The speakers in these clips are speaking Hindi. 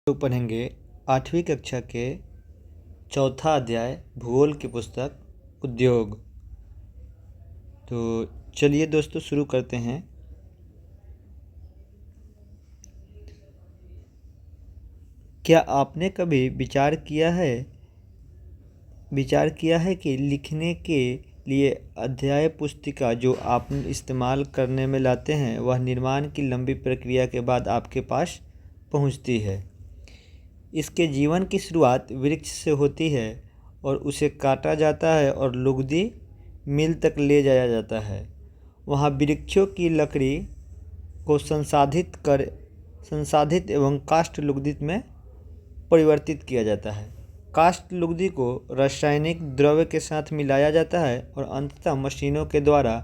लोग पढ़ेंगे 8वीं कक्षा के चौथा अध्याय भूगोल की पुस्तक उद्योग। तो चलिए दोस्तों शुरू करते हैं। क्या आपने कभी विचार किया है कि लिखने के लिए अध्याय पुस्तिका जो आप इस्तेमाल करने में लाते हैं वह निर्माण की लंबी प्रक्रिया के बाद आपके पास पहुंचती है। इसके जीवन की शुरुआत वृक्ष से होती है और उसे काटा जाता है और लुगदी मिल तक ले जाया जाता है। वहाँ वृक्षों की लकड़ी को संसाधित एवं काष्ठ लुगदी में परिवर्तित किया जाता है। काष्ठ लुगदी को रासायनिक द्रव्य के साथ मिलाया जाता है और अंततः मशीनों के द्वारा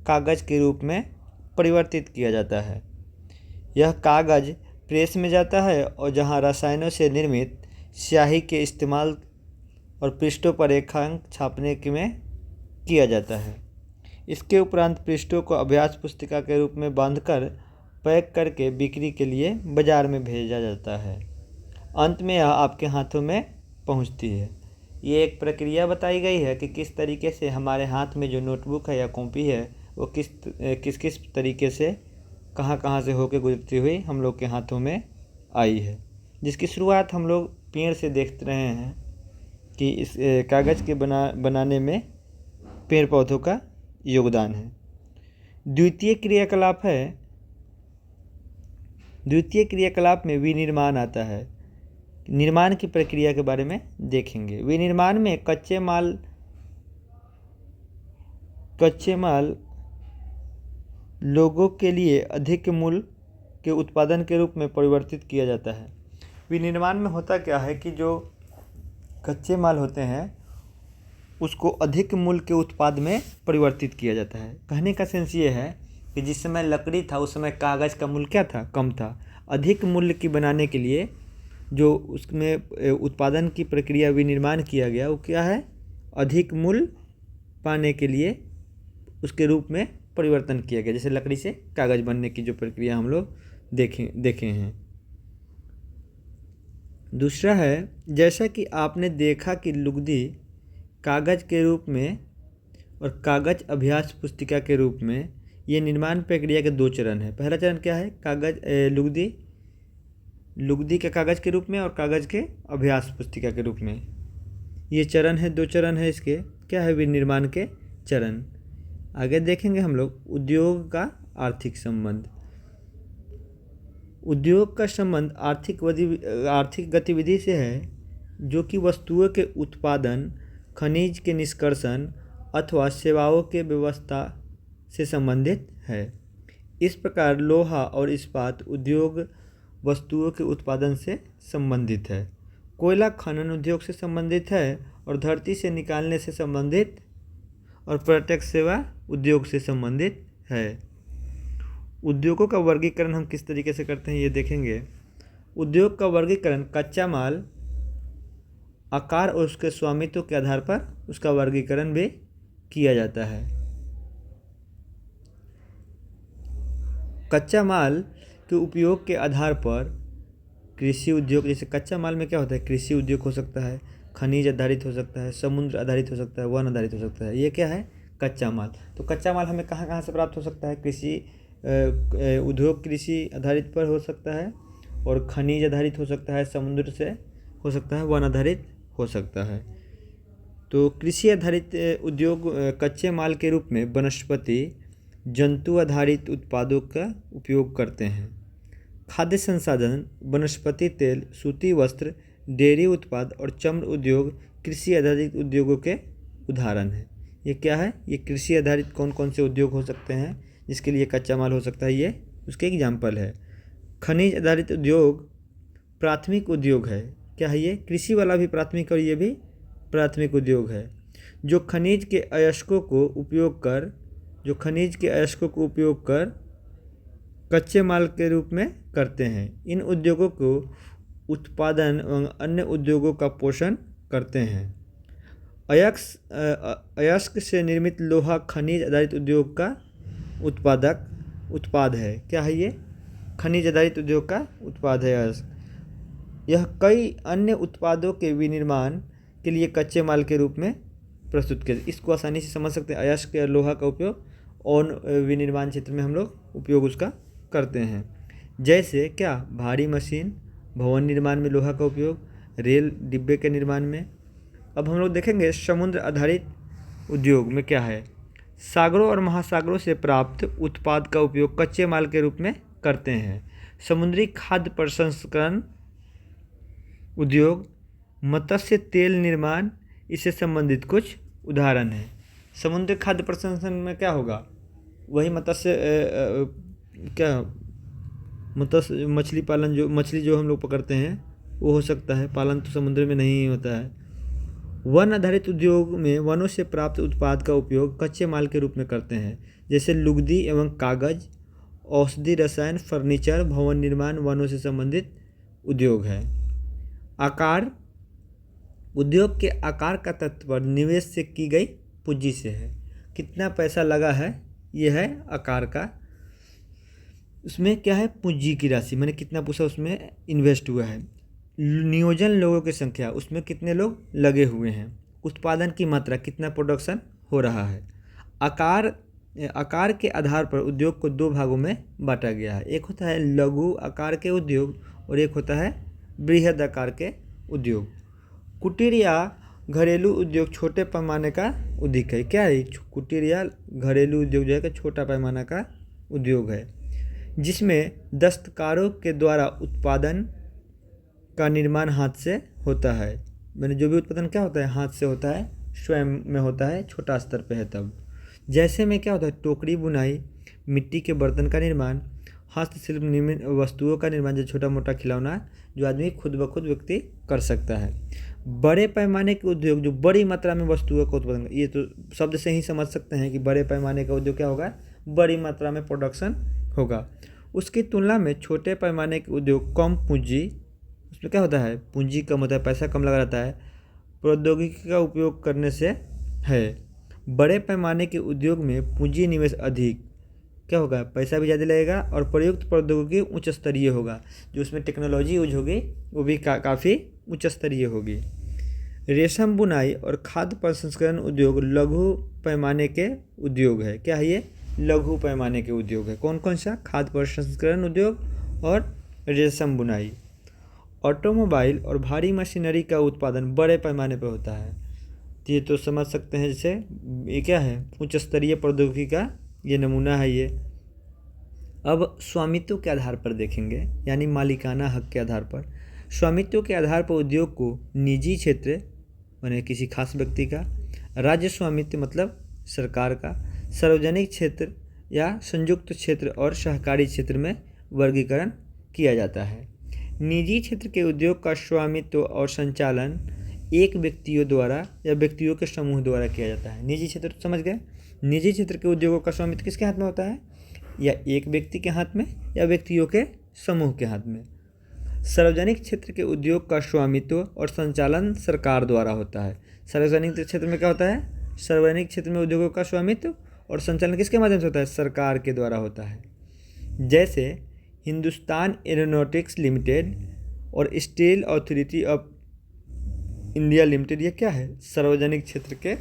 कागज़ के रूप में परिवर्तित किया जाता है। यह कागज़ प्रेस में जाता है और जहां रसायनों से निर्मित स्याही के इस्तेमाल और पृष्ठों पर रेखांक छापने में किया जाता है। इसके उपरांत पृष्ठों को अभ्यास पुस्तिका के रूप में बांधकर पैक करके बिक्री के लिए बाजार में भेजा जाता है। अंत में यह आपके हाथों में पहुंचती है। ये एक प्रक्रिया बताई गई है कि किस तरीके से हमारे हाथ में जो नोटबुक है या कॉपी है वो किस तरीके से कहाँ से होकर गुजरती हुई हम लोग के हाथों में आई है, जिसकी शुरुआत हम लोग पेड़ से देख रहे हैं कि इस कागज़ के बनाने में पेड़ पौधों का योगदान है। द्वितीय क्रियाकलाप में विनिर्माण आता है। निर्माण की प्रक्रिया के बारे में देखेंगे। विनिर्माण में कच्चे माल लोगों के लिए अधिक मूल्य के उत्पादन के रूप में परिवर्तित किया जाता है। विनिर्माण में होता क्या है कि जो कच्चे माल होते हैं उसको अधिक मूल्य के उत्पाद में परिवर्तित किया जाता है। कहने का सेंस ये है कि जिस समय लकड़ी था उस समय कागज़ का मूल्य क्या था? कम था। अधिक मूल्य की बनाने के लिए जो उसमें उत्पादन की प्रक्रिया विनिर्माण किया गया वो क्या है? अधिक मूल्य पाने के लिए उसके रूप में परिवर्तन किया गया। जैसे लकड़ी से कागज़ बनने की जो प्रक्रिया हम लोग देखे हैं। दूसरा है, जैसा कि आपने देखा कि लुगदी कागज़ के रूप में और कागज़ अभ्यास पुस्तिका के रूप में, ये निर्माण प्रक्रिया के दो चरण है। पहला चरण क्या है? लुगदी के कागज़ के रूप में और कागज़ के अभ्यास पुस्तिका के रूप में। ये चरण है, दो चरण है इसके। क्या है? विनिर्माण के चरण। आगे देखेंगे हम लोग उद्योग का आर्थिक संबंध। उद्योग का संबंध आर्थिक गतिविधि से है जो कि वस्तुओं के उत्पादन, खनिज के निष्कर्षण अथवा सेवाओं के व्यवस्था से संबंधित है। इस प्रकार लोहा और इस्पात उद्योग वस्तुओं के उत्पादन से संबंधित है। कोयला खनन उद्योग से संबंधित है और धरती से निकालने से संबंधित और पर्यटक सेवा उद्योग से संबंधित है। उद्योगों का वर्गीकरण हम किस तरीके से करते हैं ये देखेंगे। उद्योग का वर्गीकरण कच्चा माल, आकार और उसके स्वामित्व के आधार पर उसका वर्गीकरण भी किया जाता है। कच्चा माल के उपयोग के आधार पर कृषि उद्योग, जैसे कच्चा माल में क्या होता है? कृषि उद्योग हो सकता है, खनिज आधारित हो सकता है, समुद्र आधारित हो सकता है, वन आधारित हो सकता है। ये क्या है? कच्चा माल। तो कच्चा माल हमें कहाँ से प्राप्त हो सकता है? कृषि उद्योग कृषि आधारित पर हो सकता है और खनिज आधारित हो सकता है, समुद्र से हो सकता है, वन आधारित हो सकता है। तो कृषि आधारित उद्योग कच्चे माल के रूप में वनस्पति, जंतु आधारित उत्पादों का उपयोग करते हैं। खाद्य संसाधन, वनस्पति तेल, सूती वस्त्र, डेयरी उत्पाद और चर्म उद्योग कृषि आधारित उद्योगों के उदाहरण हैं। ये क्या है? ये कृषि आधारित कौन कौन से उद्योग हो सकते हैं जिसके लिए कच्चा माल हो सकता है, ये उसके एग्जाम्पल है। खनिज आधारित उद्योग प्राथमिक उद्योग है। क्या है ये? कृषि वाला भी प्राथमिक और ये भी प्राथमिक उद्योग है जो खनिज के अयस्कों को उपयोग कर कच्चे माल के रूप में करते हैं। इन उद्योगों को उत्पादन एवं अन्य उद्योगों का पोषण करते हैं। अयस्क से निर्मित लोहा खनिज आधारित उद्योग का उत्पाद है। क्या है ये? खनिज आधारित उद्योग का उत्पाद है अयस्क। यह कई अन्य उत्पादों के विनिर्माण के लिए कच्चे माल के रूप में प्रस्तुत किया। इसको आसानी से समझ सकते हैं। अयस्क या लोहा का उपयोग और विनिर्माण क्षेत्र में हम लोग उपयोग उसका करते हैं। जैसे क्या, भारी मशीन, भवन निर्माण में लोहा का उपयोग, रेल डिब्बे के निर्माण में। अब हम लोग देखेंगे समुद्र आधारित उद्योग में क्या है। सागरों और महासागरों से प्राप्त उत्पाद का उपयोग कच्चे माल के रूप में करते हैं। समुद्री खाद्य प्रसंस्करण उद्योग, मत्स्य तेल निर्माण, इससे संबंधित कुछ उदाहरण हैं। समुद्री खाद्य प्रसंस्करण में क्या होगा, वही मत्स्य क्या मत्स्य मछली पालन, जो मछली जो हम लोग पकड़ते हैं वो हो सकता है। पालन तो समुद्र में नहीं होता है। वन आधारित उद्योग में वनों से प्राप्त उत्पाद का उपयोग कच्चे माल के रूप में करते हैं। जैसे लुगदी एवं कागज, औषधि, रसायन, फर्नीचर, भवन निर्माण वनों से संबंधित उद्योग है। आकार, उद्योग के आकार का तात्पर्य निवेश से की गई पूंजी से है। कितना पैसा लगा है, यह है आकार का। उसमें क्या है, पूंजी की राशि, मैंने कितना पूछा, उसमें इन्वेस्ट हुआ है। नियोजन, लोगों की संख्या, उसमें कितने लोग लगे हुए हैं। उत्पादन की मात्रा, कितना प्रोडक्शन हो रहा है। आकार के आधार पर उद्योग को दो भागों में बांटा गया है। एक होता है लघु आकार के उद्योग और एक होता है बृहद आकार के उद्योग। कुटीर या घरेलू उद्योग छोटे पैमाने का उद्योग है। क्या है, कुटीर या घरेलू उद्योग जो है कि छोटा पैमाना का उद्योग है, जिसमें दस्तकारों के द्वारा उत्पादन का निर्माण हाथ से होता है। मैंने जो भी उत्पादन क्या होता है, हाथ से होता है, स्वयं में होता है, छोटा स्तर पे है तब। जैसे में क्या होता है, टोकरी बुनाई, मिट्टी के बर्तन का निर्माण, हस्तशिल्प निर्मित वस्तुओं का निर्माण, जो छोटा मोटा खिलौना जो आदमी खुद ब खुद व्यक्ति कर सकता है। बड़े पैमाने के उद्योग, जो बड़ी मात्रा में वस्तुओं का उत्पादन, ये तो शब्द से ही समझ सकते हैं कि बड़े पैमाने का उद्योग क्या होगा, बड़ी मात्रा में प्रोडक्शन होगा। उसकी तुलना में छोटे पैमाने के उद्योग कम पूंजी, उसमें क्या होता है, पूंजी कम होता है, पैसा कम लगा रहता है, प्रौद्योगिकी का उपयोग करने से है। बड़े पैमाने के उद्योग में पूंजी निवेश अधिक, क्या होगा, पैसा भी ज़्यादा लगेगा और प्रयुक्त प्रौद्योगिकी उच्च स्तरीय होगा। जो उसमें टेक्नोलॉजी यूज होगी वो भी काफ़ी उच्च स्तरीय होगी। रेशम बुनाई और खाद्य प्रसंस्करण उद्योग लघु पैमाने के उद्योग है। क्या है ये, लघु पैमाने के उद्योग है। कौन कौन सा, खाद्य प्रसंस्करण उद्योग और रेशम बुनाई। ऑटोमोबाइल और भारी मशीनरी का उत्पादन बड़े पैमाने पर होता है। ये तो समझ सकते हैं, जैसे ये क्या है, उच्च स्तरीय प्रौद्योगिकी का ये नमूना है ये। अब स्वामित्व के आधार पर देखेंगे, यानी मालिकाना हक के आधार पर। स्वामित्व के आधार पर उद्योग को निजी क्षेत्र माने किसी खास व्यक्ति का, राज्य स्वामित्व मतलब सरकार का, सार्वजनिक क्षेत्र या संयुक्त क्षेत्र और सहकारी क्षेत्र में वर्गीकरण किया जाता है। निजी क्षेत्र के उद्योग का स्वामित्व और संचालन एक व्यक्तियों द्वारा या व्यक्तियों के समूह द्वारा किया जाता है। निजी क्षेत्र समझ गए, निजी क्षेत्र के उद्योगों का स्वामित्व किसके हाथ में होता है, या एक व्यक्ति के हाथ में या व्यक्तियों के समूह के हाथ में। सार्वजनिक क्षेत्र के उद्योग का स्वामित्व और संचालन सरकार द्वारा होता है। सार्वजनिक क्षेत्र में क्या होता है, सार्वजनिक क्षेत्र में उद्योगों का स्वामित्व और संचालन किसके माध्यम से होता है, सरकार के द्वारा होता है। जैसे हिंदुस्तान एरोनॉटिक्स लिमिटेड और steel authority of India limited, ये क्या है, सार्वजनिक क्षेत्र के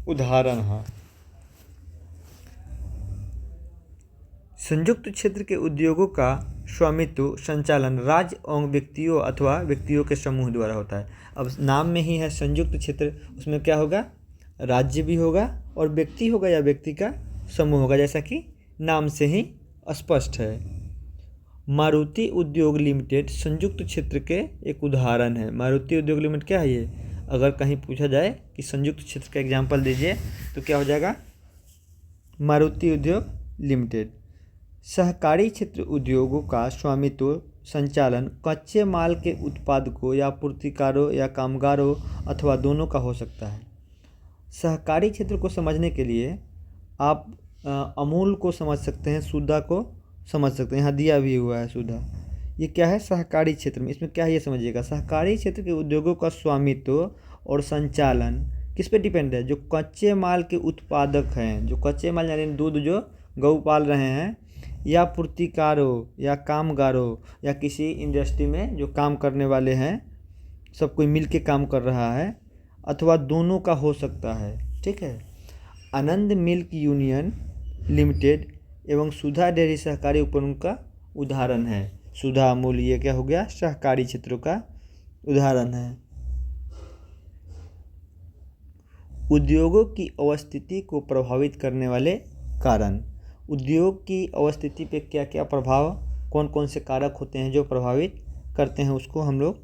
उदाहरण हैं। संयुक्त क्षेत्र के उद्योगों का स्वामित्व संचालन राज्य और व्यक्तियों अथवा व्यक्तियों के समूह द्वारा होता है। अब नाम में ही है संयुक्त क्षेत्र, उसमें क्या होगा, राज्य भी होगा और व्यक्ति होगा या व्यक्ति का समूह होगा, जैसा कि नाम से ही स्पष्ट है। मारुति उद्योग लिमिटेड संयुक्त क्षेत्र के एक उदाहरण है। मारुति उद्योग लिमिटेड क्या है ये, अगर कहीं पूछा जाए कि संयुक्त क्षेत्र का एग्जाम्पल दीजिए तो क्या हो जाएगा, मारुति उद्योग लिमिटेड। सहकारी क्षेत्र उद्योगों का स्वामित्व संचालन कच्चे माल के उत्पादकों या पूर्तिकारों या कामगारों अथवा दोनों का हो सकता है। सहकारी क्षेत्र को समझने के लिए आप अमूल को समझ सकते हैं, सुधा को समझ सकते हैं, यहाँ दिया भी हुआ है सुधा। ये क्या है, सहकारी क्षेत्र में, इसमें क्या है ये समझिएगा। सहकारी क्षेत्र के उद्योगों का स्वामित्व और संचालन किस पे डिपेंड है, जो कच्चे माल के उत्पादक हैं, जो कच्चे माल यानी दूध जो गौ पाल रहे हैं या पूर्तिकारों या कामगारों या किसी इंडस्ट्री में जो काम करने वाले हैं, सब कोई मिल के काम कर रहा है, अथवा दोनों का हो सकता है। ठीक है। आनंद मिल्क यूनियन लिमिटेड एवं सुधा डेयरी सहकारी उपक्रम का उदाहरण है। सुधा, अमूल, ये क्या हो गया, सहकारी क्षेत्रों का उदाहरण है। उद्योगों की अवस्थिति को प्रभावित करने वाले कारण। उद्योग की अवस्थिति पे क्या क्या प्रभाव, कौन कौन से कारक होते हैं जो प्रभावित करते हैं, उसको हम लोग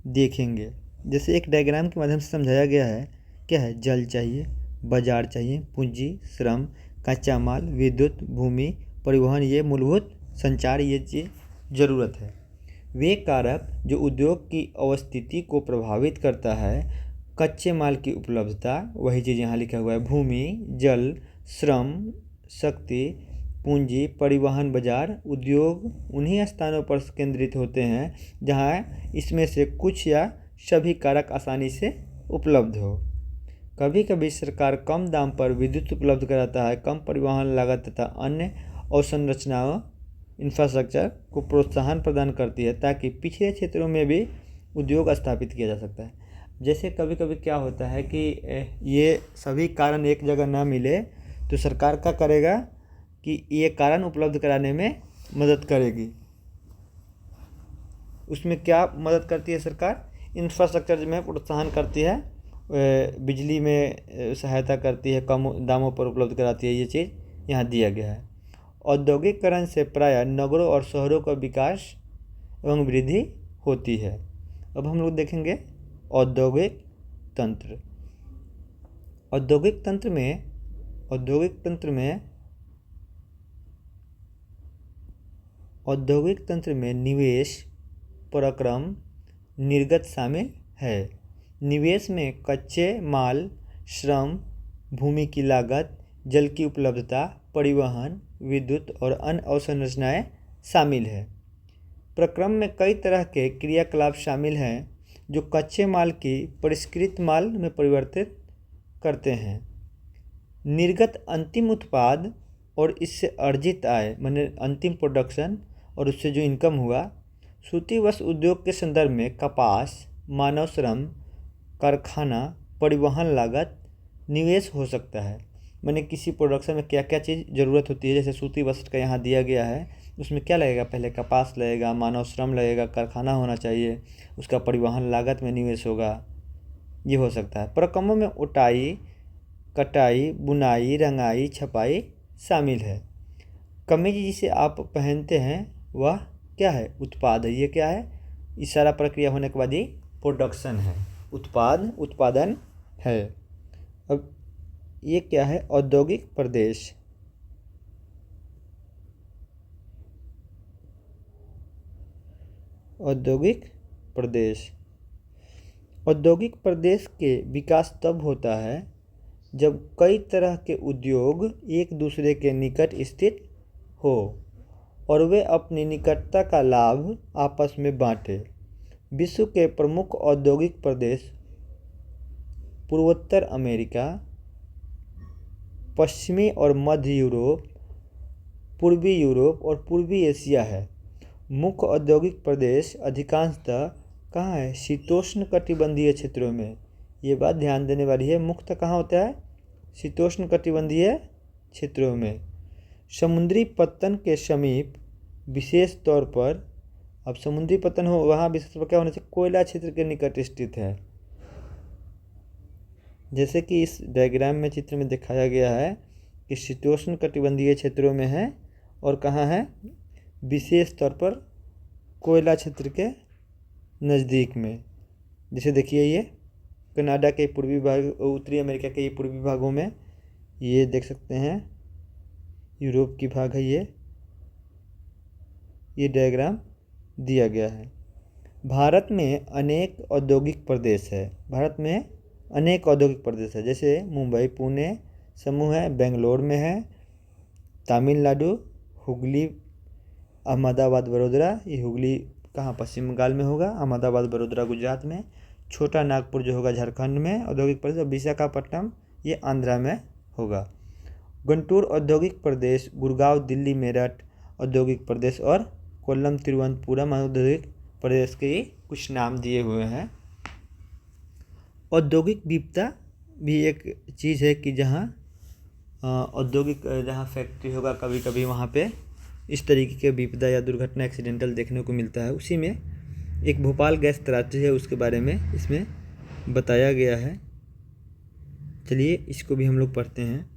देखेंगे। जैसे एक डायग्राम के माध्यम से समझाया गया है। क्या है, जल चाहिए, बाजार चाहिए, पूंजी, श्रम, कच्चा माल, विद्युत, भूमि, परिवहन, ये मूलभूत संचार, ये चीज़ ज़रूरत है। वे कारक जो उद्योग की अवस्थिति को प्रभावित करता है, कच्चे माल की उपलब्धता, वही चीज़ यहाँ लिखा हुआ है, भूमि, जल, श्रम, शक्ति, पूंजी, परिवहन, बाजार। उद्योग उन्हीं स्थानों पर केंद्रित होते हैं जहाँ इसमें से कुछ या सभी कारक आसानी से उपलब्ध हो। कभी कभी सरकार कम दाम पर विद्युत उपलब्ध कराता है, कम परिवहन लागत तथा अन्य अवसंरचनाओं इंफ्रास्ट्रक्चर को प्रोत्साहन प्रदान करती है ताकि पिछड़े क्षेत्रों में भी उद्योग स्थापित किया जा सकता है। जैसे कभी कभी क्या होता है कि ये सभी कारण एक जगह ना मिले तो सरकार क्या करेगा कि ये कारण उपलब्ध कराने में मदद करेगी। उसमें क्या मदद करती है सरकार, इंफ्रास्ट्रक्चर में प्रोत्साहन करती है, बिजली में सहायता करती है, कम दामों पर उपलब्ध कराती है। ये चीज़ यहाँ दिया गया है। औद्योगिकरण से प्रायः नगरों और शहरों का विकास एवं वृद्धि होती है। अब हम लोग देखेंगे औद्योगिक तंत्र। औद्योगिक तंत्र में निवेश, पराक्रम, निर्गत शामिल है। निवेश में कच्चे माल, श्रम, भूमि की लागत, जल की उपलब्धता, परिवहन, विद्युत और अन्य अवसंरचनाएं शामिल है। प्रक्रम में कई तरह के क्रियाकलाप शामिल हैं जो कच्चे माल की परिष्कृत माल में परिवर्तित करते हैं। निर्गत अंतिम उत्पाद और इससे अर्जित आय, माने अंतिम प्रोडक्शन और उससे जो इनकम हुआ। सूती वस्त्र उद्योग के संदर्भ में कपास, मानव श्रम, कारखाना, परिवहन लागत, निवेश हो सकता है। मैंने किसी प्रोडक्शन में क्या क्या चीज़ ज़रूरत होती है, जैसे सूती वस्त्र का यहाँ दिया गया है, उसमें क्या लगेगा, पहले कपास लगेगा, मानव श्रम लगेगा, कारखाना होना चाहिए, उसका परिवहन लागत में निवेश होगा, ये हो सकता है। प्रक्रमों में उटाई, कटाई, बुनाई, रंगाई, छपाई शामिल है। कमीज जिसे आप पहनते हैं वह क्या है, उत्पाद है। ये क्या है, इस सारा प्रक्रिया होने के बाद ये प्रोडक्शन है, उत्पादन है। अब ये क्या है, औद्योगिक प्रदेश। औद्योगिक प्रदेश के विकास तब होता है जब कई तरह के उद्योग एक दूसरे के निकट स्थित हो और वे अपनी निकटता का लाभ आपस में बांटे। विश्व के प्रमुख औद्योगिक प्रदेश पूर्वोत्तर अमेरिका, पश्चिमी और मध्य यूरोप, पूर्वी यूरोप और पूर्वी एशिया है। मुख्य औद्योगिक प्रदेश अधिकांशतः कहाँ है, शीतोष्ण कटिबंधीय क्षेत्रों में। ये बात ध्यान देने वाली है, मुख्यतः कहाँ होता है, शीतोष्ण कटिबंधीय क्षेत्रों में। समुद्री पत्तन के समीप विशेष तौर पर, अब समुद्री पत्तन हो वहाँ विशेष तौर पर क्या होने से, कोयला क्षेत्र के निकट स्थित है। जैसे कि इस डायग्राम में चित्र में दिखाया गया है कि शीतोष्ण कटिबंधीय क्षेत्रों में है और कहाँ है, विशेष तौर पर कोयला क्षेत्र के नज़दीक में। जैसे देखिए ये कनाडा के पूर्वी भाग, उत्तरी अमेरिका के ये पूर्वी भागों में, ये देख सकते हैं यूरोप की भाग है। ये डायग्राम दिया गया है। भारत में अनेक औद्योगिक प्रदेश है। जैसे मुंबई, पुणे समूह है, बेंगलोर में है, तमिलनाडु, हुगली, अहमदाबाद, वडोदरा। ये हुगली कहाँ, पश्चिम बंगाल में होगा, अहमदाबाद वडोदरा गुजरात में, छोटा नागपुर जो होगा झारखंड में औद्योगिक प्रदेश, और विशाखापट्टनम ये आंध्रा में होगा। गुंटूर औद्योगिक प्रदेश गुड़गांव, दिल्ली, मेरठ औद्योगिक प्रदेश और कोल्लम तिरुवनंतपुरम औद्योगिक प्रदेश के कुछ नाम दिए हुए हैं। औद्योगिक विपदा भी एक चीज़ है कि जहाँ औद्योगिक जहाँ फैक्ट्री होगा कभी कभी वहाँ पे इस तरीके के विपदा या दुर्घटना एक्सीडेंटल देखने को मिलता है। उसी में एक भोपाल गैस त्रासदी है, उसके बारे में इसमें बताया गया है। चलिए इसको भी हम लोग पढ़ते हैं।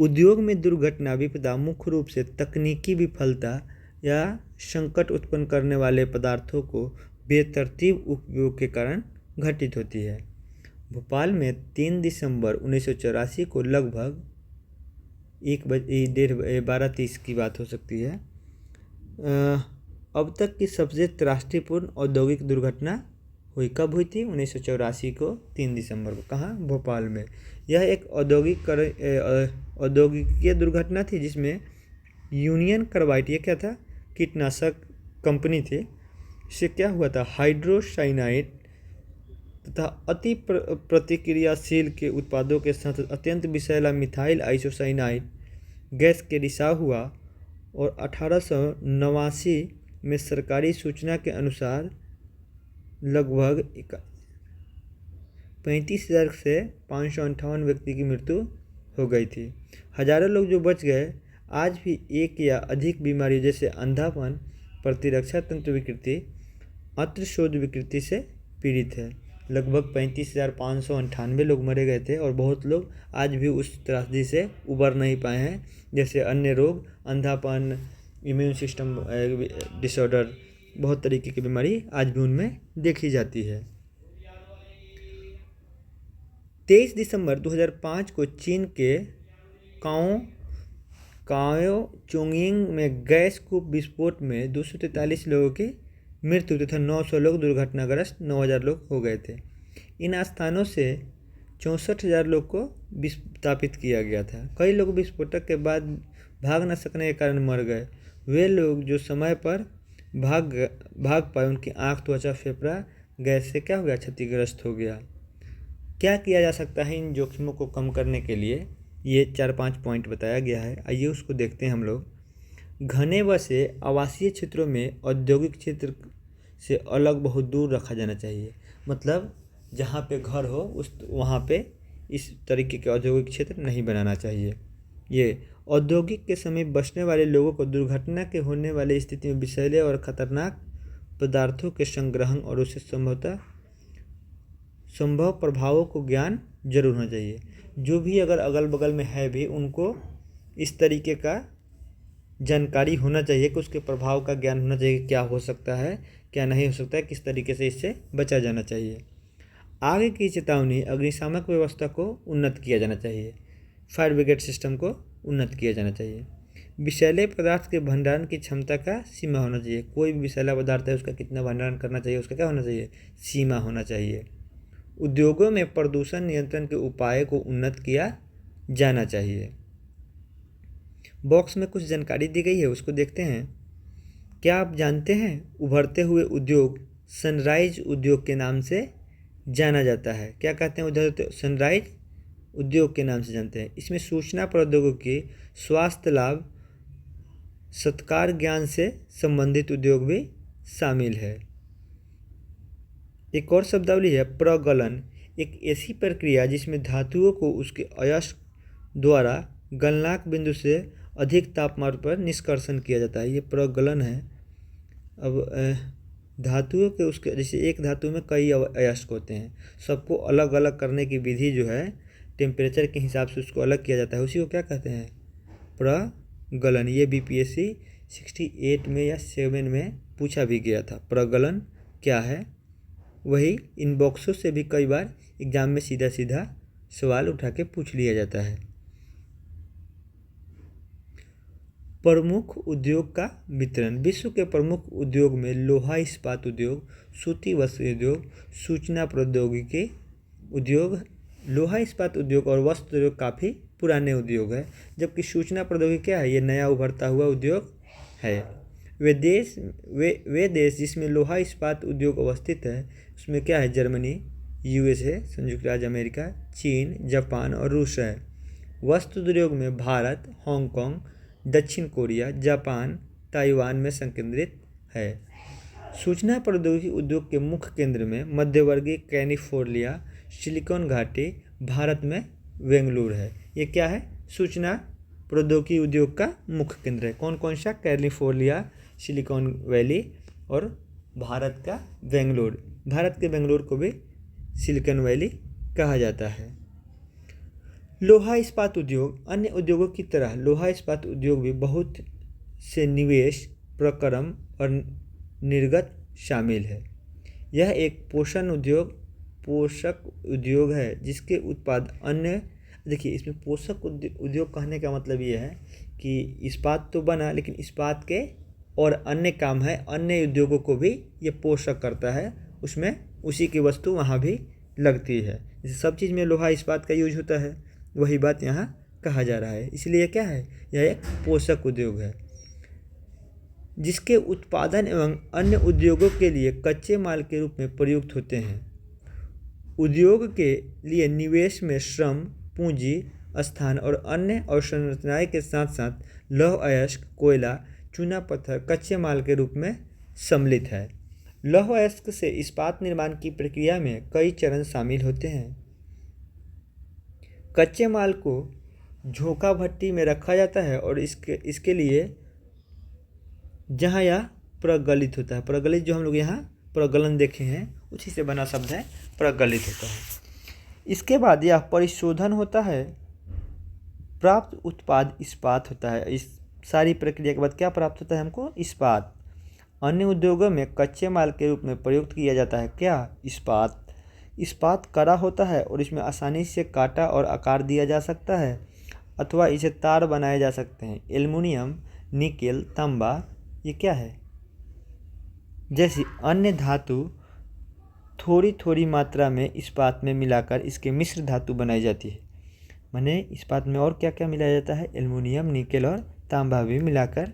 उद्योग में दुर्घटना विपदा मुख्य रूप से तकनीकी विफलता या संकट उत्पन्न करने वाले पदार्थों को बेतरतीब उपयोग के कारण घटित होती है। भोपाल में 3 दिसंबर 1984 को लगभग 12:30 की बात हो सकती है, अब तक की सबसे त्रासदीपूर्ण औद्योगिक दुर्घटना हुई। कब हुई थी? 1984 को 3 दिसंबर को। कहाँ? भोपाल में। यह एक औद्योगिक दुर्घटना थी जिसमें यूनियन कार्बाइड, ये क्या था? कीटनाशक कंपनी थी। इससे क्या हुआ था? हाइड्रोसाइनाइड तथा अति प्रतिक्रियाशील के उत्पादों के साथ अत्यंत विषैला मिथाइल आइसोसाइनाइड गैस के रिसाव हुआ और 1889 में सरकारी सूचना के अनुसार लगभग 35,000 से 558 व्यक्ति की मृत्यु हो गई थी। हजारों लोग जो बच गए आज भी एक या अधिक बीमारियों जैसे अंधापन, प्रतिरक्षा तंत्र विकृति, अत्रशोध विकृति से पीड़ित है। लगभग 35,598 लोग मरे गए थे और बहुत लोग आज भी उस त्रासदी से उबर नहीं पाए हैं, जैसे अन्य रोग, अंधापन, इम्यून सिस्टम डिसऑर्डर, बहुत तरीके की बीमारी आज भी उनमें देखी जाती है। 23 दिसंबर 2005 को चीन के काओ चोंगिंग में गैस कूप विस्फोट में 243 लोगों की मृत्यु तथा 900 लोग दुर्घटनाग्रस्त, 9,000 लोग हो गए थे। इन स्थानों से 64,000 लोग को विस्थापित किया गया था। कई लोग विस्फोटक के बाद भाग न सकने के कारण मर गए। वे लोग जो समय पर भाग पाए उनकी आँख, त्वचा, फेफड़ा गैस से क्या हो गया? क्षतिग्रस्त हो गया। क्या किया जा सकता है इन जोखिमों को कम करने के लिए? ये 4-5 पॉइंट बताया गया है, आइए उसको देखते हैं हम लोग। घने बसे आवासीय क्षेत्रों में औद्योगिक क्षेत्र से अलग बहुत दूर रखा जाना चाहिए। मतलब जहाँ पे घर हो वहाँ पे इस तरीके के औद्योगिक क्षेत्र नहीं बनाना चाहिए। ये औद्योगिक के समय बसने वाले लोगों को दुर्घटना के होने वाली स्थिति में विषैले और खतरनाक पदार्थों के संग्रहण और उससे संभव प्रभावों को ज्ञान जरूर होना चाहिए। जो भी अगर अगल बगल में है भी उनको इस तरीके का जानकारी होना चाहिए कि उसके प्रभाव का ज्ञान होना चाहिए, क्या हो सकता है, क्या नहीं हो सकता है, किस तरीके से इससे बचा जाना चाहिए। आगे की चेतावनी, अग्निशामक व्यवस्था को उन्नत किया जाना चाहिए। फायर ब्रिगेड सिस्टम को उन्नत किया जाना चाहिए। विषैले पदार्थ के भंडारण की क्षमता का सीमा होना चाहिए। कोई भी विषैला पदार्थ है उसका कितना भंडारण करना चाहिए, उसका क्या होना चाहिए? सीमा होना चाहिए। उद्योगों में प्रदूषण नियंत्रण के उपाय को उन्नत किया जाना चाहिए। बॉक्स में कुछ जानकारी दी गई है, उसको देखते हैं। क्या आप जानते हैं उभरते हुए उद्योग सनराइज उद्योग के नाम से जाना जाता है? क्या कहते हैं? उधर सनराइज उद्योग के नाम से जानते हैं। इसमें सूचना प्रौद्योगिकी, स्वास्थ्य लाभ, सत्कार ज्ञान से संबंधित उद्योग भी शामिल है। एक और शब्दावली है प्रगलन, एक ऐसी प्रक्रिया जिसमें धातुओं को उसके अयस्क द्वारा गलनांक बिंदु से अधिक तापमान पर निष्कर्षण किया जाता है। ये प्रगलन है। अब धातुओं के उसके जैसे एक धातु में कई अयस्क होते हैं, सबको अलग अलग करने की विधि जो है टेम्परेचर के हिसाब से उसको अलग किया जाता है, उसी को क्या कहते हैं? प्रगलन। ये BPSC 68 में या 7 में पूछा भी गया था, प्रगलन क्या है। वही इन बॉक्सों से भी कई बार एग्जाम में सीधा सीधा सवाल उठा के पूछ लिया जाता है। प्रमुख उद्योग का वितरण। विश्व के प्रमुख उद्योग में लोहा इस्पात उद्योग, सूती वस्त्र उद्योग, सूचना प्रौद्योगिकी उद्योग, लोहा इस्पात उद्योग और वस्त्र उद्योग काफ़ी पुराने उद्योग है, जबकि सूचना प्रौद्योगिकी क्या है? ये नया उभरता हुआ उद्योग है। वे देश जिसमें लोहा इस्पात उद्योग अवस्थित है उसमें क्या है? जर्मनी, USA, संयुक्त राज्य अमेरिका, चीन, जापान और रूस है। वस्त्र उद्योग में भारत, हांगकांग, दक्षिण कोरिया, जापान, ताइवान में संकेंद्रित है। सूचना प्रौद्योगिकी उद्योग के मुख्य केंद्र में मध्यवर्गीय कैलिफोर्निया, सिलिकॉन घाटी, भारत में बेंगलुरु है। ये क्या है? सूचना प्रौद्योगिकी उद्योग का मुख्य केंद्र है। कौन कौन सा? कैलिफोर्निया, सिलिकॉन वैली और भारत का बेंगलुरु। भारत के बेंगलुरु को भी सिलिकॉन वैली कहा जाता है। लोहा इस्पात उद्योग। अन्य उद्योगों की तरह लोहा इस्पात उद्योग भी बहुत से निवेश, प्रक्रम और निर्गत शामिल है। यह एक पोषक उद्योग है जिसके उत्पाद अन्य, देखिए इसमें पोषक उद्योग कहने का मतलब ये है कि इस्पात तो बना, लेकिन इस्पात के और अन्य काम है, अन्य उद्योगों को भी ये पोषक करता है, उसमें उसी की वस्तु वहाँ भी लगती है। जैसे सब चीज़ में लोहा इस्पात का यूज होता है, वही बात यहाँ कहा जा रहा है। इसलिए क्या है? यह एक पोषक उद्योग है जिसके उत्पादन एवं अन्य उद्योगों के लिए कच्चे माल के रूप में प्रयुक्त होते हैं। उद्योग के लिए निवेश में श्रम, पूंजी, स्थान और अन्य अवसंरचनाएं के साथ साथ लौह अयस्क, कोयला, चूना पत्थर कच्चे माल के रूप में सम्मिलित है। लौह अयस्क से इस्पात निर्माण की प्रक्रिया में कई चरण शामिल होते हैं। कच्चे माल को झोंका भट्टी में रखा जाता है और इसके लिए जहाँ यह प्रगलित होता है, प्रगलित जो हम लोग यहाँ प्रगलन देखे हैं उसी से बना शब्द है प्रगलित होता है। इसके बाद यह परिशोधन होता है, प्राप्त उत्पाद इस्पात होता है। इस सारी प्रक्रिया के बाद क्या प्राप्त होता है हमको? इस्पात। अन्य उद्योगों में कच्चे माल के रूप में प्रयुक्त किया जाता है क्या? इस्पात। इस्पात कड़ा होता है और इसमें आसानी से काटा और आकार दिया जा सकता है अथवा इसे तार बनाए जा सकते हैं। एल्युमिनियम, निकेल, तांबा ये क्या है? जैसी अन्य धातु थोड़ी थोड़ी मात्रा में इस्पात में मिलाकर इसके मिश्र धातु बनाई जाती है। माने इस्पात में और क्या क्या मिलाया जाता है? एल्युमिनियम, निकेल और तांबा भी मिलाकर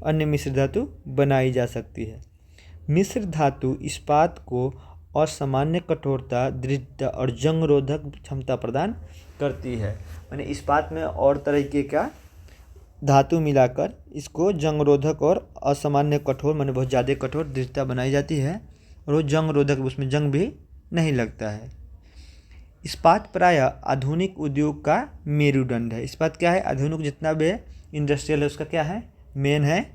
अन्य मिश्र धातु बनाई जा सकती है। मिश्र धातु इस्पात को असामान्य कठोरता, दृढ़ता और जंग रोधक क्षमता प्रदान करती है। माने इस्पात में और तरीके का धातु मिलाकर इसको जंग रोधक और असामान्य कठोर, माने बहुत ज़्यादा कठोर दृढ़ता बनाई जाती है और वो जंग रोधक, उसमें जंग भी नहीं लगता है। इस्पात प्रायः आधुनिक उद्योग का मेरुदंड है। इस्पात क्या है? आधुनिक जितना भी इंडस्ट्रियल है उसका क्या है? मेन है,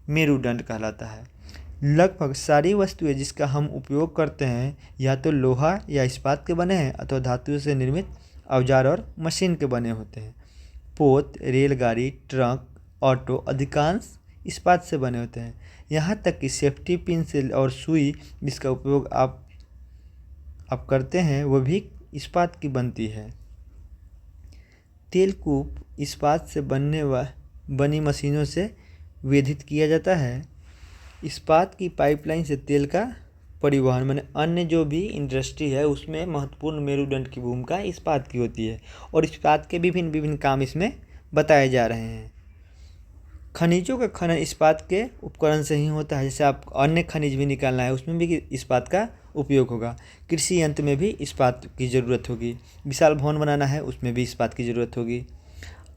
मेरुदंड कहलाता है। लगभग सारी वस्तुएं जिसका हम उपयोग करते हैं या तो लोहा या इस्पात के बने हैं अथवा धातु से निर्मित औजार और मशीन के बने होते हैं। पोत, रेलगाड़ी, ट्रक, ऑटो अधिकांश इस्पात से बने होते हैं। यहाँ तक कि सेफ्टी पिन से और सुई जिसका उपयोग आप करते हैं वो भी इस्पात की बनती है। तेलकूप इस्पात से बनी मशीनों से वेधित किया जाता है। इस्पात की पाइपलाइन से तेल का परिवहन, माने अन्य जो भी इंडस्ट्री है उसमें महत्वपूर्ण मेरुदंड की भूमिका इस्पात की होती है और इस्पात के विभिन्न विभिन्न काम इसमें बताए जा रहे हैं। खनिजों का खनन इस्पात के उपकरण से ही होता है। जैसे आप अन्य खनिज भी निकालना है उसमें भी इस्पात का उपयोग होगा। कृषि यंत्र में भी इस्पात की ज़रूरत होगी। विशाल भवन बनाना है उसमें भी इस्पात की ज़रूरत होगी।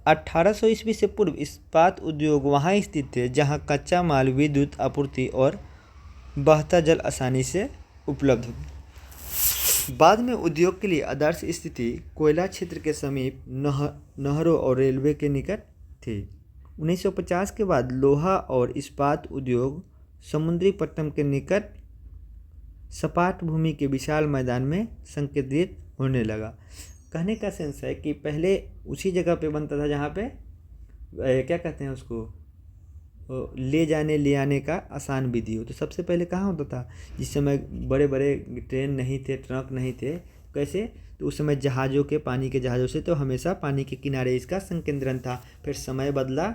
1800 ईस्वी से पूर्व इस्पात उद्योग वहाँ स्थित थे जहाँ कच्चा माल, विद्युत आपूर्ति और बहता जल आसानी से उपलब्ध हो। बाद में उद्योग के लिए आदर्श स्थिति कोयला क्षेत्र के समीप नहरों और रेलवे के निकट थी। 1950 के बाद लोहा और इस्पात उद्योग समुद्री पट्टन के निकट सपाट भूमि के विशाल मैदान में संकेंद्रित होने लगा। कहने का सेंस है कि पहले उसी जगह पे बनता था जहाँ पे क्या कहते हैं उसको, ले जाने ले आने का आसान विधि हो। तो सबसे पहले कहाँ होता था? जिस समय बड़े बड़े ट्रेन नहीं थे, ट्रक नहीं थे, कैसे? तो उस समय जहाज़ों के, पानी के जहाज़ों से तो हमेशा पानी के किनारे इसका संकेंद्रण था। फिर समय बदला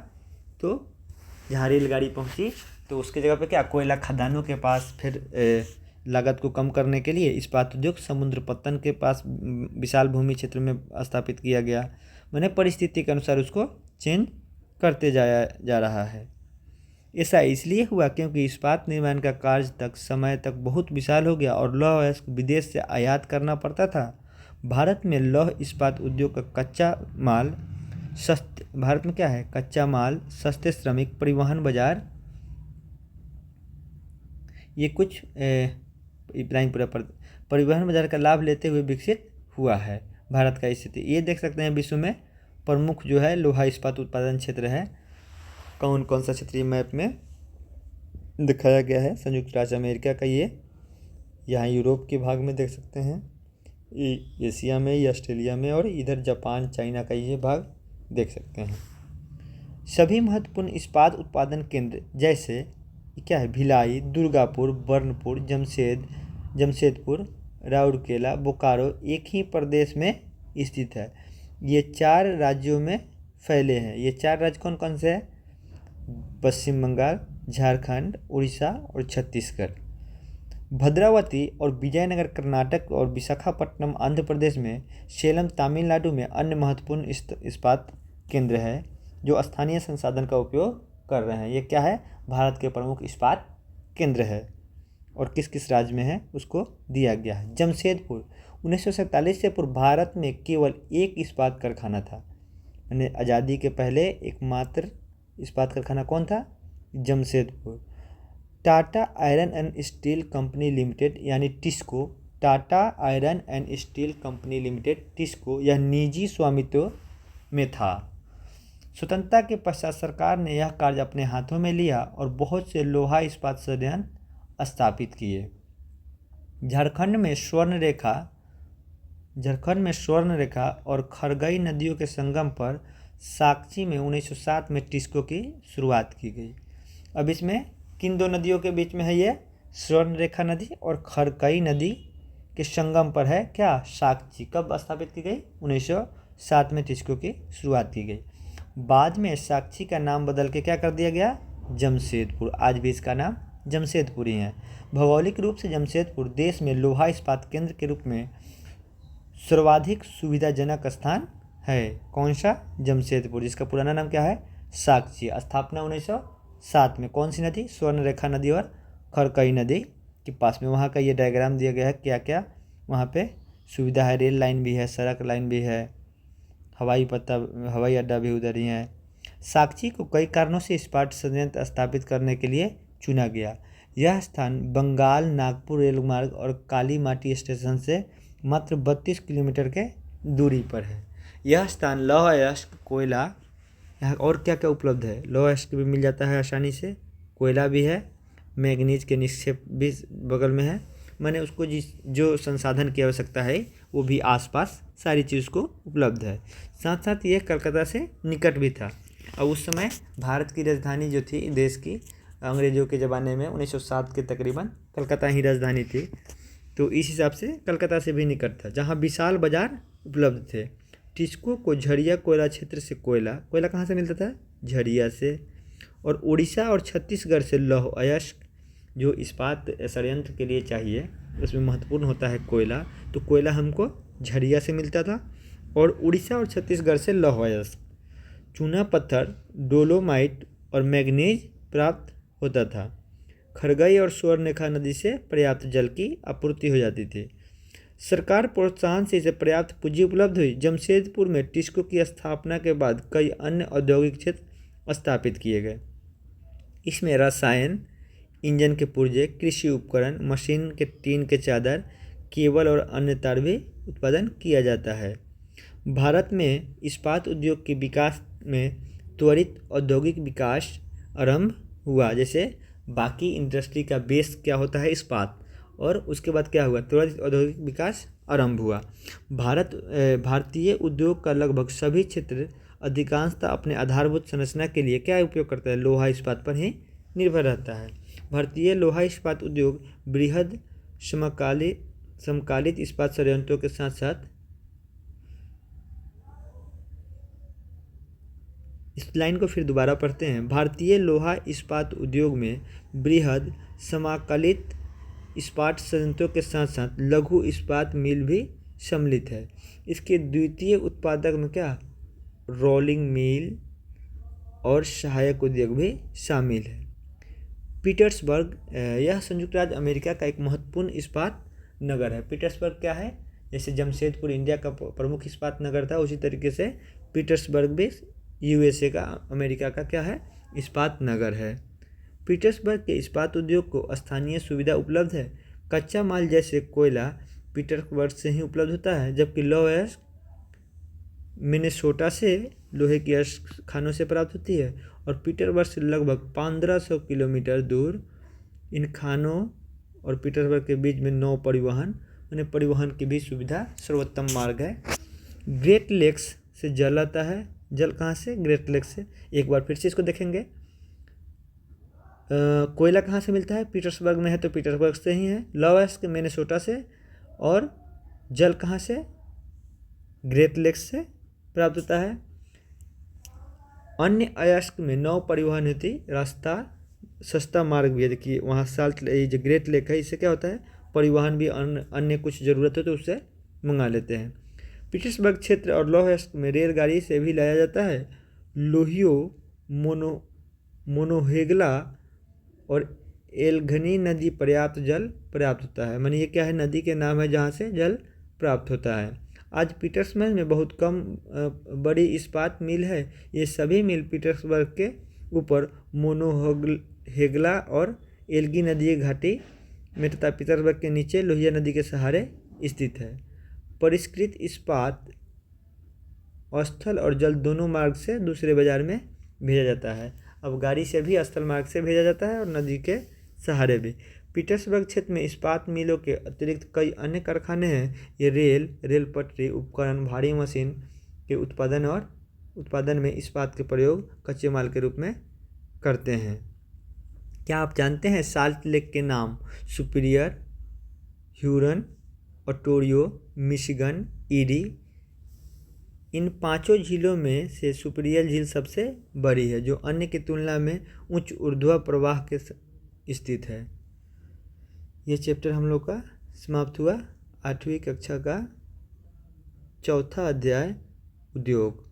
तो जहाँ रेलगाड़ी पहुँची तो उसके जगह पे क्या, कोयला खदानों के पास, फिर लागत को कम करने के लिए इस्पात उद्योग समुद्र पत्तन के पास विशाल भूमि क्षेत्र में स्थापित किया गया। मैंने परिस्थिति के अनुसार उसको चेंज करते जाया जा रहा है। ऐसा इसलिए हुआ क्योंकि इस्पात निर्माण का कार्य समय तक बहुत विशाल हो गया और लौह अयस्क विदेश से आयात करना पड़ता था। भारत में लौह इस्पात उद्योग का कच्चा माल भारत में क्या है, कच्चा माल, सस्ते श्रमिक, परिवहन बाजार, ये कुछ लाइन पूरा परिवहन बाजार का लाभ लेते हुए विकसित हुआ है भारत का स्थिति। ये देख सकते हैं विश्व में प्रमुख जो है लोहा इस्पात उत्पादन क्षेत्र है, कौन कौन सा क्षेत्र मैप में दिखाया गया है। संयुक्त राज्य अमेरिका का ये, यहाँ यूरोप के भाग में देख सकते हैं, एशिया में, ये ऑस्ट्रेलिया में, और इधर जापान चाइना का ये भाग देख सकते हैं। सभी महत्वपूर्ण इस्पात उत्पादन केंद्र जैसे क्या है, भिलाई, दुर्गापुर, बर्नपुर, जमशेदपुर, राउरकेला, बोकारो एक ही प्रदेश में स्थित है। ये 4 राज्यों में फैले हैं। ये 4 राज्य कौन कौन से हैं, पश्चिम बंगाल, झारखंड, उड़ीसा और छत्तीसगढ़। भद्रावती और विजयनगर कर्नाटक और विशाखापट्टनम आंध्र प्रदेश में, सेलम तमिलनाडु में अन्य महत्वपूर्ण इस्पात केंद्र है जो स्थानीय संसाधन का उपयोग कर रहे हैं। ये क्या है, भारत के प्रमुख इस्पात केंद्र है, और किस किस राज्य में है उसको दिया गया है। जमशेदपुर 1947 से पूर्व भारत में केवल एक इस्पात कारखाना था, यानी आज़ादी के पहले एकमात्र इस्पात कारखाना कौन था, Jamshedpur. Tata iron and steel company limited यानी TISCO, Tata iron and steel company limited TISCO, यह निजी स्वामित्व में था। स्वतंत्रता के पश्चात सरकार ने यह कार्य अपने हाथों में लिया और बहुत से लोहा इस्पात संयंत्र स्थापित किए। झारखंड में स्वर्ण रेखा और खरगई नदियों के संगम पर साक्षी में 1907 में टिस्को की शुरुआत की गई। अब इसमें किन 2 नदियों के बीच में है, ये स्वर्ण रेखा नदी और खरकई नदी के संगम पर है क्या, साक्षी। कब स्थापित की गई, 1907 में टिस्को की शुरुआत की गई। बाद में साक्षी का नाम बदल के क्या कर दिया गया, जमशेदपुर। आज भी इसका नाम जमशेदपुर ही है। भौगोलिक रूप से जमशेदपुर देश में लोहा इस्पात केंद्र के रूप में सर्वाधिक सुविधाजनक स्थान है। कौन सा, जमशेदपुर, जिसका पुराना नाम क्या है, साक्षी। स्थापना 1907 में। कौन सी नदी, स्वर्ण रेखा नदी और खरकई नदी के पास में। वहाँ का ये डायग्राम दिया गया है, क्या क्या वहाँ पे सुविधा है, रेल लाइन भी है, सड़क लाइन भी है, हवाई अड्डा भी उधर ही है। साक्षी को कई कारणों से इस्पात संयंत्र स्थापित करने के लिए चुना गया। यह स्थान बंगाल नागपुर रेल मार्ग और काली माटी स्टेशन से मात्र 32 किलोमीटर के दूरी पर है। यह स्थान लौह अयस्क, कोयला, यहाँ और क्या क्या उपलब्ध है, लौह अयस्क भी मिल जाता है आसानी से, कोयला भी है, मैग्नीज के निक्षेप भी बगल में है। मैंने उसको जो संसाधन की आवश्यकता है वो भी आसपास सारी चीज़ को उपलब्ध है। साथ साथ ये कलकत्ता से निकट भी था। और उस समय भारत की राजधानी जो थी देश की, अंग्रेज़ों के ज़माने में 1907 के तकरीबन कलकत्ता ही राजधानी थी, तो इस हिसाब से कलकत्ता से भी निकट था, जहाँ विशाल बाजार उपलब्ध थे। टिस्को को झरिया कोयला क्षेत्र से कोयला कहाँ से मिलता था, झरिया से, और उड़ीसा और छत्तीसगढ़ से लौह अयस्क, जो इस्पात संयंत्र के लिए चाहिए उसमें महत्वपूर्ण होता है कोयला, तो कोयला हमको झरिया से मिलता था, और उड़ीसा और छत्तीसगढ़ से लौह अयस्क, चूना पत्थर, डोलोमाइट और मैग्नीज प्राप्त होता था। खरगई और स्वर्णरेखा नदी से पर्याप्त जल की आपूर्ति हो जाती थी। सरकार प्रोत्साहन से इसे पर्याप्त पूंजी उपलब्ध हुई। जमशेदपुर में टिस्को की स्थापना के बाद कई अन्य औद्योगिक क्षेत्र स्थापित किए गए। इसमें रसायन, इंजन के पुर्जे, कृषि उपकरण, मशीन के टीन के चादर, केबल और अन्य तार भी उत्पादन किया जाता है। भारत में इस्पात उद्योग के विकास में त्वरित औद्योगिक विकास आरंभ हुआ। जैसे बाकी इंडस्ट्री का बेस क्या होता है, इस्पात, और उसके बाद क्या हुआ, त्वरित औद्योगिक विकास आरंभ हुआ। भारतीय उद्योग का लगभग सभी क्षेत्र अधिकांशतः अपने आधारभूत संरचना के लिए क्या उपयोग करता है, लोहा इस्पात पर ही निर्भर रहता है। भारतीय लोहा इस्पात उद्योग बृहद समकालिक इस्पात संयंत्रों के साथ साथ, इस लाइन को फिर दोबारा पढ़ते हैं। भारतीय लोहा इस्पात उद्योग में बृहद समकालिक इस्पात संयंत्रों के साथ साथ लघु इस्पात मिल भी सम्मिलित है। इसके द्वितीय उत्पादक में क्या, रोलिंग मिल और सहायक उद्योग भी शामिल है। पीटर्सबर्ग, यह संयुक्त राज्य अमेरिका का एक महत्वपूर्ण इस्पात नगर है। पीटर्सबर्ग क्या है, जैसे जमशेदपुर इंडिया का प्रमुख इस्पात नगर था, उसी तरीके से पीटर्सबर्ग भी यूएसए का, अमेरिका का क्या है, इस्पात नगर है। पीटर्सबर्ग के इस्पात उद्योग को स्थानीय सुविधा उपलब्ध है। कच्चा माल जैसे कोयला पीटर्सबर्ग से ही उपलब्ध होता है, जबकि लौह मिनेसोटा से लोहे की खानों से प्राप्त होती है। और पीटर्सबर्ग से लगभग 1500 किलोमीटर दूर इन खानों और पीटर्सबर्ग के बीच में नौ परिवहन की भी सुविधा सर्वोत्तम मार्ग है। ग्रेट लेक्स से जल आता है। जल कहाँ से? ग्रेट लेक्स से। एक बार फिर से इसको देखेंगे। कोयला कहाँ से मिलता है? पीटर्सबर्ग में है तो पीटर्सबर्ग से ही है। लॉयस्क मिनेसोटा से। और जल कहाँ से? ग्रेट लेक्स से प्राप्त होता है। अन्य अयस्क में नौ परिवहन हेतु रास्ता सस्ता मार्ग भी है। देखिए वहाँ साल्ट, ये जो ग्रेट लेक है, इससे क्या होता है, परिवहन भी अन्य कुछ ज़रूरत हो तो उससे मंगा लेते हैं। पीटर्सबर्ग क्षेत्र और लौहस्क में रेलगाड़ी से भी लाया जाता है। लोहियो, मोनोहेगला और एल्गनी नदी पर्याप्त जल प्राप्त होता है। मानी ये क्या है, नदी के नाम है जहाँ से जल प्राप्त होता है। आज पीटर्सबर्ग में बहुत कम बड़ी इस्पात मिल है। ये सभी मिल पीटर्सबर्ग के ऊपर मोनोहेगला और एल्गी नदी घाटी में तथा पीटर्सबर्ग के नीचे लोहिया नदी के सहारे स्थित है। परिष्कृत इस्पात स्थल और जल दोनों मार्ग से दूसरे बाजार में भेजा जाता है। अब गाड़ी से भी स्थल मार्ग से भेजा जाता है और नदी के सहारे भी। पीटर्सबर्ग क्षेत्र में इस्पात मिलों के अतिरिक्त कई अन्य कारखाने हैं। ये रेल पटरी, उपकरण, भारी मशीन के उत्पादन में इस्पात के प्रयोग कच्चे माल के रूप में करते हैं। क्या आप जानते हैं साल्ट लेक के नाम? Superior, Huron, Ontario, Michigan, Erie. इन पांचों झीलों में से सुपीरियर झील सबसे बड़ी है, जो अन्य की तुलना में उच्च ऊर्ध्वा प्रवाह के स्थित है। ये चैप्टर हम लोग का समाप्त हुआ। 8वीं कक्षा का चौथा अध्याय उद्योग।